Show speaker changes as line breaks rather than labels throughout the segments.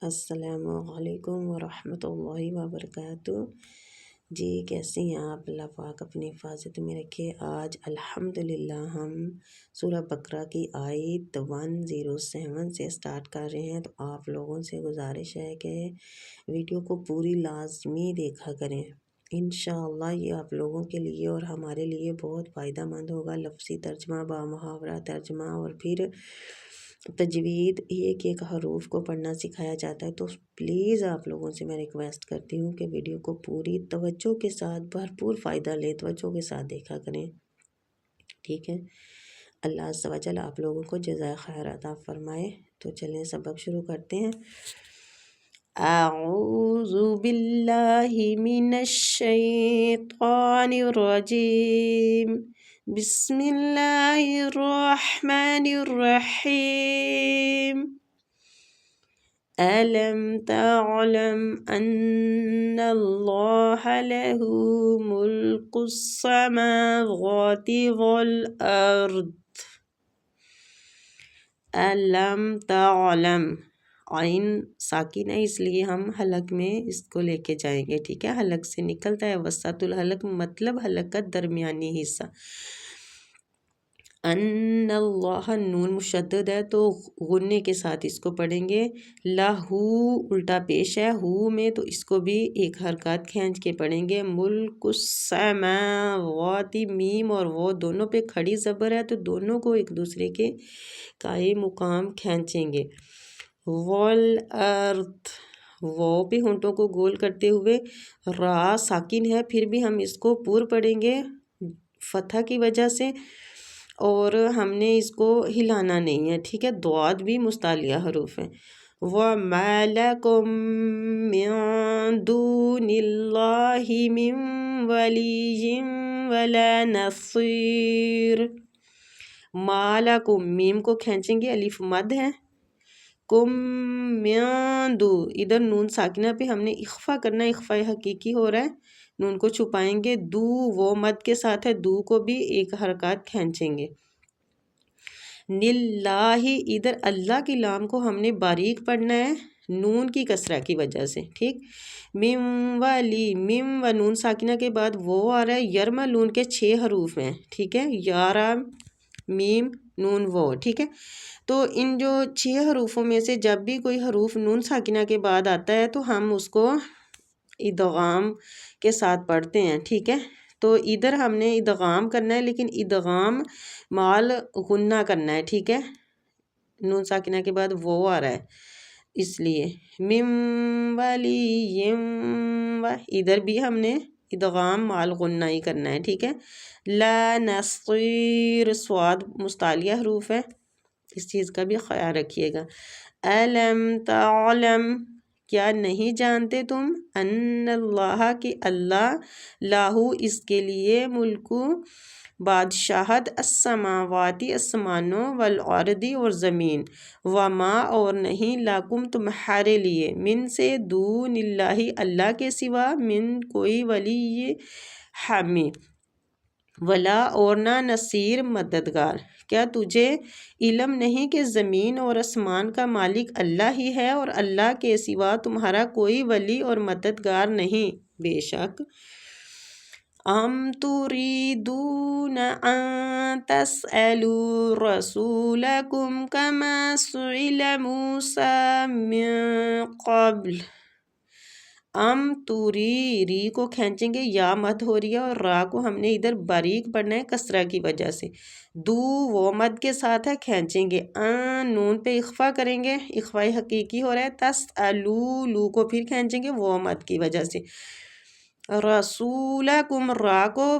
السلام علیکم ورحمۃ اللہ وبرکاتہ۔ جی کیسے ہیں آپ؟ اللہ پاک اپنی حفاظت میں رکھے۔ آج الحمدللہ ہم سورہ بقرہ کی آیت 107 سے سٹارٹ کر رہے ہیں، تو آپ لوگوں سے گزارش ہے کہ ویڈیو کو پوری لازمی دیکھا کریں۔ انشاءاللہ یہ آپ لوگوں کے لیے اور ہمارے لیے بہت فائدہ مند ہوگا۔ لفظی ترجمہ، بامحاورہ ترجمہ اور پھر تجوید، ایک حروف کو پڑھنا سکھایا جاتا ہے۔ تو پلیز آپ لوگوں سے میں ریکویسٹ کرتی ہوں کہ ویڈیو کو پوری توجہ کے ساتھ بھرپور فائدہ لے، توجہ کے ساتھ دیکھا کریں، ٹھیک ہے؟ اللہ عز و جل آپ لوگوں کو جزائے خیر عطا فرمائے۔ تو چلیں سبق شروع کرتے ہیں۔ اعوذ باللہ من الشیطان الرجیم، بسم اللہ الرحمن الرحیم۔ أَلَمْ تَعْلَمْ أَنَّ اللَّهَ لَهُ مُلْكُ السَّمَاوَاتِ وَالْأَرْضِ۔ أَلَمْ تَعْلَمْ، عین ساکن ہے اس لیے ہم حلق میں اس کو لے کے جائیں گے، ٹھیک ہے؟ حلق سے نکلتا ہے، وسط الحلق مطلب حلق کا درمیانی حصہ۔ ان اللہ، نون مشدد ہے تو غنے کے ساتھ اس کو پڑھیں گے۔ لہو الٹا پیش ہے، ہو میں تو اس کو بھی ایک حرکات کھینچ کے پڑھیں گے۔ ملک السماوات، میم اور وہ دونوں پہ کھڑی زبر ہے تو دونوں کو ایک دوسرے کے قائم مقام کھینچیں گے۔ والارض، وہ پہ ہونٹوں کو گول کرتے ہوئے، را ساکن ہے پھر بھی ہم اس کو پور پڑھیں گے فتح کی وجہ سے، اور ہم نے اس کو ہلانا نہیں ہے، ٹھیک ہے؟ ضاد بھی مستعلیہ حروف ہیں۔ وَمَا لَكُم مِّن دُونِ اللَّهِ مِن وَلِيٍّ وَلَا نَصِيرٍ۔ مَا لَكُم، میم کو کھینچیں گے، الف مد ہے۔ کم من دو، ادھر نون ساکنہ پہ ہم نے اخفا کرنا ہے، اخفاء حقیقی ہو رہا ہے، نون کو چھپائیں گے۔ دو وہ مد کے ساتھ ہے، دو کو بھی ایک حرکات کھینچیں گے۔ نِلّٰہِ، ادھر اللہ کی لام کو ہم نے باریک پڑھنا ہے نون کی کسرہ کی وجہ سے، ٹھیک؟ مم ولی، مم و نون ساکنہ کے بعد وہ آ رہا ہے، یرملون کے 6 حروف ہیں، ٹھیک ہے؟ یارا، میم، نون، وہ، ٹھیک ہے؟ تو ان جو 6 حروفوں میں سے جب بھی کوئی حروف نون ساکنہ کے بعد آتا ہے تو ہم اس کو ادغام کے ساتھ پڑھتے ہیں، ٹھیک ہے؟ تو ادھر ہم نے ادغام کرنا ہے، لیکن ادغام مال غنہ کرنا ہے، ٹھیک ہے؟ نون ساکنہ کے بعد وہ آ رہا ہے اس لیے مم ولی و، ادھر بھی ہم نے ادغام مال غنہ ہی کرنا ہے، ٹھیک ہے؟ لا نصیر، صاد مستعلیہ حروف ہے، اس چیز کا بھی خیال رکھیے گا۔ علم تعلم، کیا نہیں جانتے تم؟ ان اللہ، کی اللہ، لاہو اس کے لیے، ملکو بادشاہت، السماواتی آسمانوں، والارضی اور زمین، وما اور نہیں، لاکم تمہارے لیے، من سے دون اللہ اللہ کے سوا، من کوئی ولی حامی، ولا اور نہ نصیر مددگار۔ کیا تجھے علم نہیں کہ زمین اور آسمان کا مالک اللہ ہی ہے اور اللہ کے سوا تمہارا کوئی ولی اور مددگار نہیں؟ بے شک ام تريدون ان تسألوا رسولكم كما سئل موسى من قبل۔ ام توری، ری کو کھینچیں گے، یا مد ہو رہی ہے اور را کو ہم نے ادھر باریک پڑھنا ہے کسرہ کی وجہ سے۔ دو وہ مد کے ساتھ ہے، کھینچیں گے۔ نون پہ اخفا کریں گے، اخفاء حقیقی ہو رہا ہے۔ تسألو، لو کو پھر کھینچیں گے وہ مد کی وجہ سے۔ رسولکم، را کو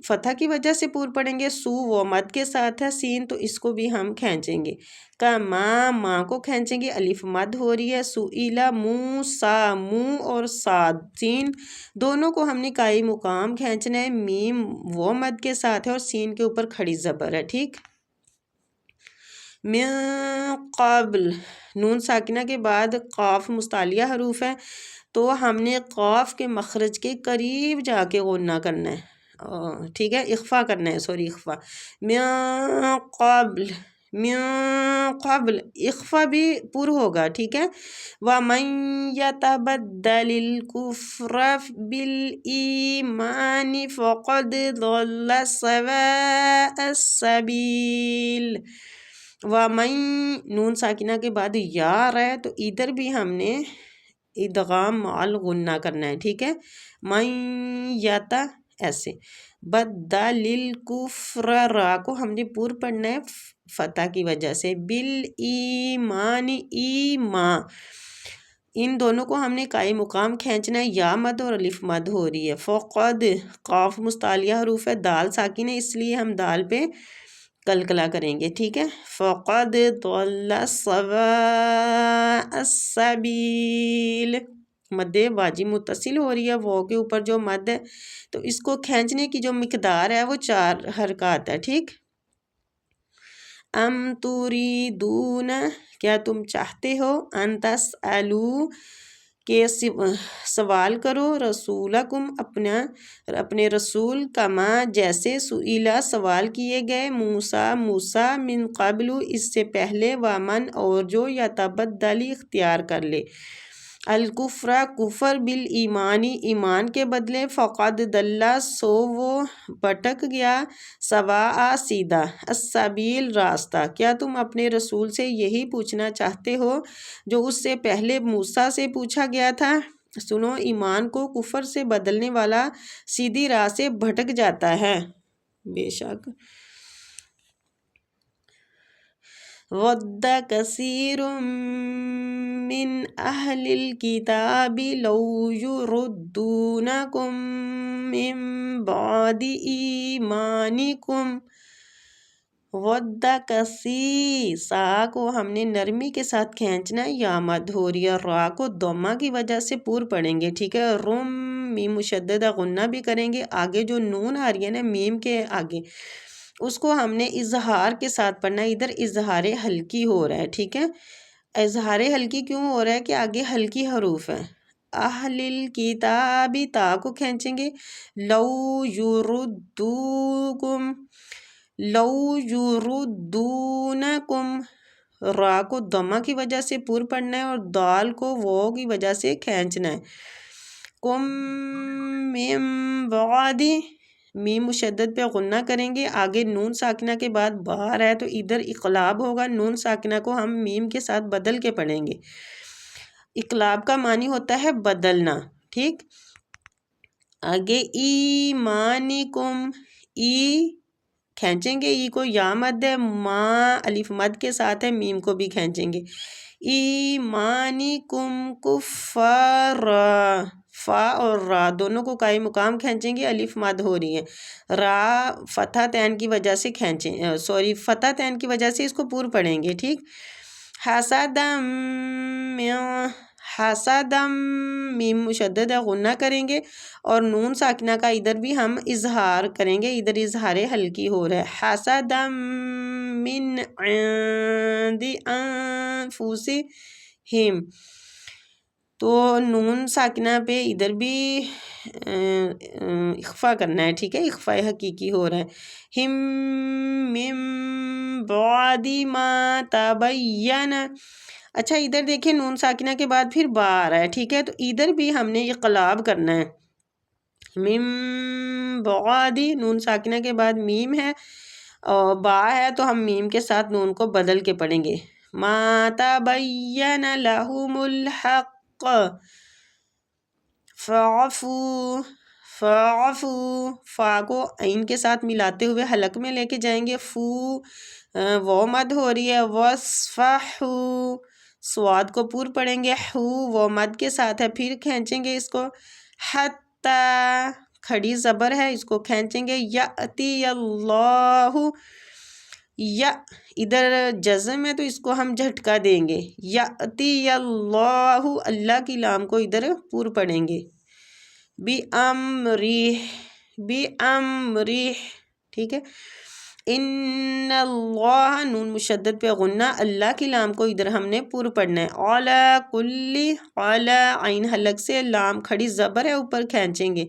فتح کی وجہ سے پور پڑیں گے، سو وہ مد کے ساتھ ہے، سین تو اس کو بھی ہم کھینچیں گے۔ کما، ماں کو کھینچیں گے، الف مد ہو رہی ہے۔ سئیلا، موسیٰ، مو اور صاد، سین دونوں کو ہم نے قائی مقام کھینچنا ہے، میم وہ مد کے ساتھ ہے اور سین کے اوپر کھڑی زبر ہے، ٹھیک؟ من قبل، نون ساکنہ کے بعد قاف مستعلیہ حروف ہے تو ہم نے قاف کے مخرج کے قریب جا کے غنہ کرنا ہے، ٹھیک ہے؟ اخفا کرنا ہے، سوری اخفا۔ من قبل، من قبل اخفا بھی پر ہوگا، ٹھیک ہے. وَمَن يَتَبَدَّلِ الْكُفْرَ بِالْإِيمَانِ فَقَدْ ضَلَّ سَوَاءَ السَّبِيلِ. وَمَن نون ساکنہ کے بعد یا آ رہا ہے تو ادھر بھی ہم نے ادغام مع الغنہ کرنا ہے، ٹھیک ہے. من یتا ایسے. بدل الکفر را کو ہم نے پور پڑھنا ہے فتح کی وجہ سے. بالایمان ایمان، ان دونوں کو ہم نے قائم مقام کھینچنا ہے. یا مد اور الف مد ہو رہی ہے. فقد قاف مستعلیہ حروف ہے، دال ساکن ہے، اس لیے ہم دال پہ قلقلہ کریں گے، ٹھیک ہے. فقد ضل سواء السبیل. مد واجب متصل ہو رہی ہے، وہ کے اوپر جو مد ہے تو اس کو کھینچنے کی جو مقدار ہے وہ 4 حرکات ہے، ٹھیک. ام تریدون کیا تم چاہتے ہو، ان تسألو کہ سوال کرو، رسولکم اپنے رسول، کما جیسے سئیلا سوال کیے گئے، موسیٰ من قبل اس سے پہلے، ومن اور جو یتبدل اختیار کر لے الکفر کفر بالایمانی ایمان کے بدلے، فقد ضل سو وہ بھٹک گیا، سواء سیدھا، السبیل راستہ. کیا تم اپنے رسول سے یہی پوچھنا چاہتے ہو جو اس سے پہلے موسیٰ سے پوچھا گیا تھا؟ سنو، ایمان کو کفر سے بدلنے والا سیدھی راہ سے بھٹک جاتا ہے. بے شک وَدَّ كَثِيرٌ مِّنْ أَهْلِ الْكِتَابِ لَوْ يُرُدُّونَكُم مِّن بَعْدِ إِيمَانِكُمْ. وَدَّ کثیر سا کو ہم نے نرمی کے ساتھ کھینچنا ہے، یا مد ہو رہی ہے. را کو دوما کی وجہ سے پور پڑیں گے، ٹھیک ہے. رم میم مشددہ غنہ بھی کریں گے. آگے جو نون آ رہی ہے نا میم کے آگے، اس کو ہم نے اظہار کے ساتھ پڑھنا ہے. ادھر اظہار ہلکی ہو رہا ہے، ٹھیک ہے. اظہار ہلکی کیوں ہو رہا ہے کہ آگے ہلکی حروف ہے. اہل الکتاب تا کو کھینچیں گے. لو یردوکم، لو یردونکم، را کو دمہ کی وجہ سے پور پڑھنا ہے اور دال کو وہ کی وجہ سے کھینچنا ہے. کم من بعد میم مشدد پہ غنہ کریں گے. آگے نون ساکنہ کے بعد باہر ہے تو ادھر اقلاب ہوگا. نون ساکنہ کو ہم میم کے ساتھ بدل کے پڑھیں گے. اقلاب کا معنی ہوتا ہے بدلنا، ٹھیک. آگے ایمانکم، ای کھینچیں گے، ای کو یا مد ہے، ما الف مد کے ساتھ ہے، میم کو بھی کھینچیں گے. ایمانکم کفار، فا اور را دونوں کو قائم مقام کھینچیں گے، الف مد ہو رہی ہے. را فتح تین کی وجہ سے فتح تین کی وجہ سے اس کو پور پڑیں گے، ٹھیک. حسدم میم مشدد غنہ کریں گے اور نون ساکنہ کا ادھر بھی ہم اظہار کریں گے. ادھر اظہار ہلکی ہو رہا ہے. حسدم من عند انفسہم، تو نون ساکنہ پہ ادھر بھی اخفا کرنا ہے، ٹھیک ہے. اخفا حقیقی ہو رہا ہے. ہم من بعد ما تبین. اچھا ادھر دیکھیں نون ساکنہ کے بعد پھر با آ رہا ہے، ٹھیک ہے. تو ادھر بھی ہم نے اقلاب کرنا ہے. من بعد نون ساکنہ کے بعد میم ہے اور با ہے تو ہم میم کے ساتھ نون کو بدل کے پڑھیں گے. ما تبین لہم الحق فعفو، فعفو، فا کو عین کے ساتھ ملاتے ہوئے حلق میں لے کے جائیں گے. فو وہ مد ہو رہی ہے. وصفحو، سواد کو پور پڑیں گے. حو وہ مد کے ساتھ ہے، پھر کھینچیں گے اس کو. حتی کھڑی زبر ہے، اس کو کھینچیں گے. یأتی اللہ، یا ادھر جزم ہے تو اس کو ہم جھٹکا دیں گے. یأتی اللہ، اللہ کی لام کو ادھر پور پڑیں گے. بِأَمْرِهِ، ٹھیک ہے. ان اللہ نون مشدد پہ غنہ، اللہ کی لام کو ادھر ہم نے پور پڑھنا ہے. علی کلی، علی عین حلق سے لام کھڑی زبر ہے اوپر کھینچیں گے.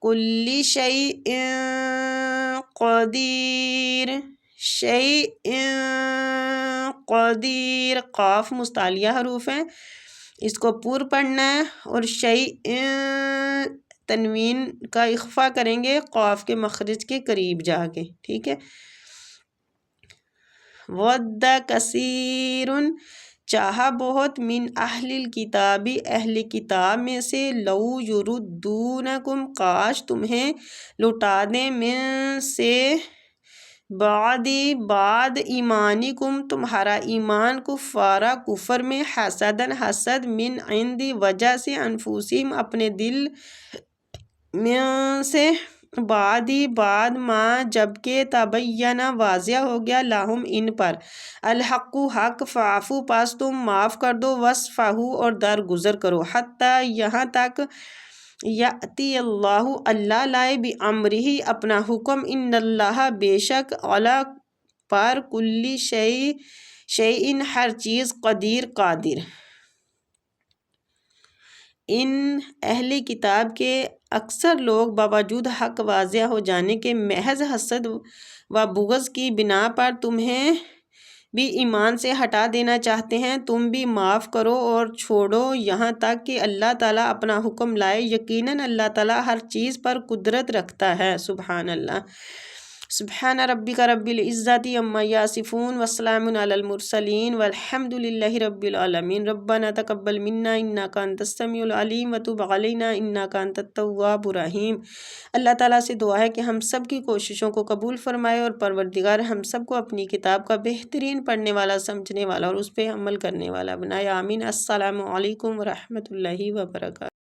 کلی شیء قدیر، شیء قدیر، قاف مستعلیہ حروف ہیں، اس کو پور پڑھنا ہے، اور شیء تنوین کا اخفا کریں گے قاف کے مخرج کے قریب جا کے، ٹھیک ہے۔ ود کثیر، چاہا بہت، من اہل الکتابی، اہل کتاب میں سے، لو یردونکم، کاش تمہیں لٹا دیں، من سے، بعد ایمانکم، تمہارا ایمان، کفارا کفر میں، حسدن حسد، من عند وجہ سے، انفسہم اپنے دل، میں سے، بعد ما جبکہ، تبین واضح ہو گیا، لہم ان پر، الحق حق، فاعفو پس تم معاف کر دو، وصفحوا اور درگزر کرو، حتی یہاں تک، یأتی اللہ لائے، بامرہ اپنا حکم، ان اللہ بے شک، علی پر، کل شیء ہر چیز، قدیر قادر۔ ان اہل کتاب کے اکثر لوگ باوجود حق واضح ہو جانے کے محض حسد و بغض کی بنا پر تمہیں بھی ایمان سے ہٹا دینا چاہتے ہیں، تم بھی معاف کرو اور چھوڑو یہاں تک کہ اللہ تعالیٰ اپنا حکم لائے، یقیناً اللہ تعالیٰ ہر چیز پر قدرت رکھتا ہے۔ سبحان اللہ۔ سبحان ربک رب العزت عما یصفون وسلام علی المرسلین والحمد للہ رب العالمین۔ ربنا تقبل منا انک انت السمیع العلیم وتب علینا انک انت التواب الرحیم۔ اللہ تعالیٰ سے دعا ہے کہ ہم سب کی کوششوں کو قبول فرمائے، اور پروردگار ہم سب کو اپنی کتاب کا بہترین پڑھنے والا، سمجھنے والا اور اس پہ عمل کرنے والا بنائے، آمین۔ السلام علیکم ورحمۃ اللہ وبرکاتہ۔